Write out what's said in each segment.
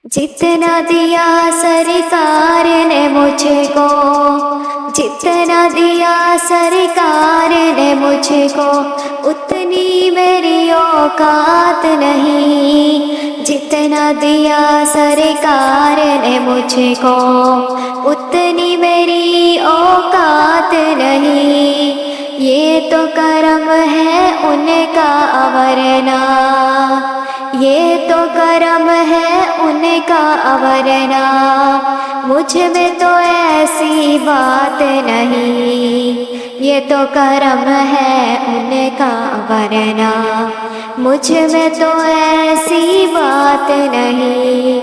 जितना दिया सरकार ने मुझको, जितना दिया सरकार ने मुझको, उतनी मेरी औकात नहीं। जितना दिया सरकार ने मुझको, उतनी मेरी औकात नहीं। ये तो करम है उनका वरना, ये तो करम है उनका वरना, मुझ में तो ऐसी बात नहीं। ये तो करम है उनका वरना, मुझ में तो ऐसी बात नहीं।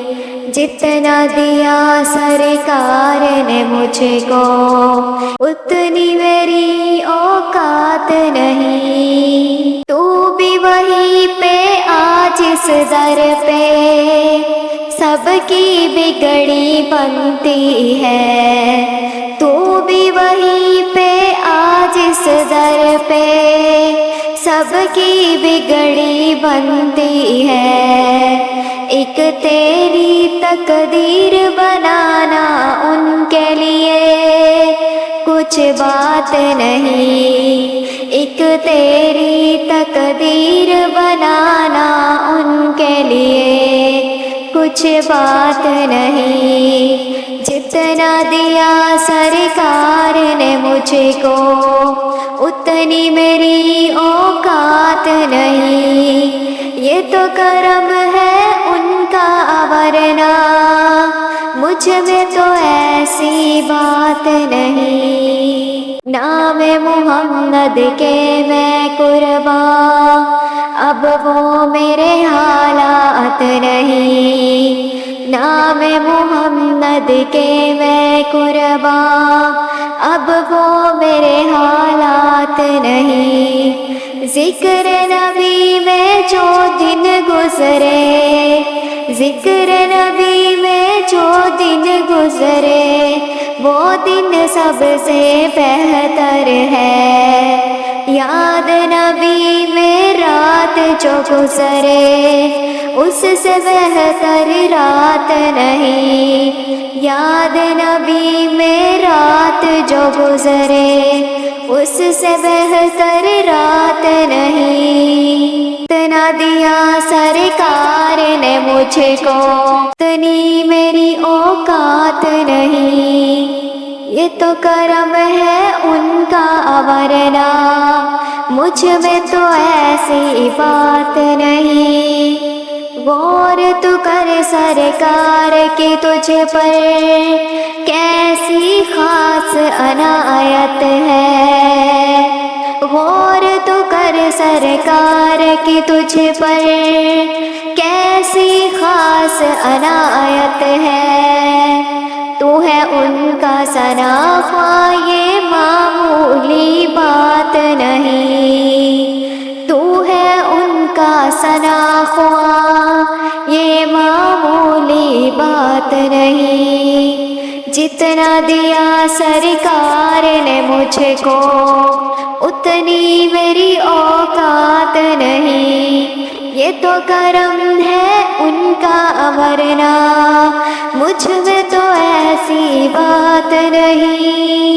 जितना दिया सरकार ने मुझको, उतनी मेरी औकात नहीं। तू भी वहीं पे आज इस दर पे, सबकी बिगड़ी बनती है। तू भी वहीं पे आज इस दर पे, सबकी बिगड़ी बनती है। एक तेरी तकदीर बनाना उनके लिए कुछ बात नहीं। एक तेरी तकदीर बनाना उनके लिए कुछ बात नहीं। जितना दिया सरकार ने मुझको, उतनी मेरी औकात नहीं। ये तो करम है उनका वरना, मुझ में तो ऐसी बात नहीं। नाम मुहम्मद के मैं कुर्बान, अब वो मेरे हालात नहीं। नाम मुहम्मद के मैं कुर्बान, अब वो मेरे हालात नहीं। जिक्र नबी में जो दिन गुजरे, जिक्र नबी में जो दिन गुजरे, वो दिन सबसे बेहतर है। याद नबी में रात जो गुजरे, उससे बेहतर रात नहीं। याद नबी में रात जो गुजरे, उससे बेहतर रात नहीं। इतना दिया सरकार ने मुझको, उतनी मेरी औकात नहीं। ये तो करम है उनका वरना, मुझ में तो ऐसी बात नहीं। गौर तू कर सरकार की तुझ पर कैसी खास अनायत है। गौर तू कर सरकार की तुझ पर कैसी खास अनायत है। तू है उनका सनाफा, ये मामूली बात नहीं। तू है उनका सनाफा, ये मामूली बात नहीं। जितना दिया सरकार ने मुझको, उतनी मेरी औकात नहीं। ये तो करम है उनका वरना, मुझ में तो ऐसी बात नहीं।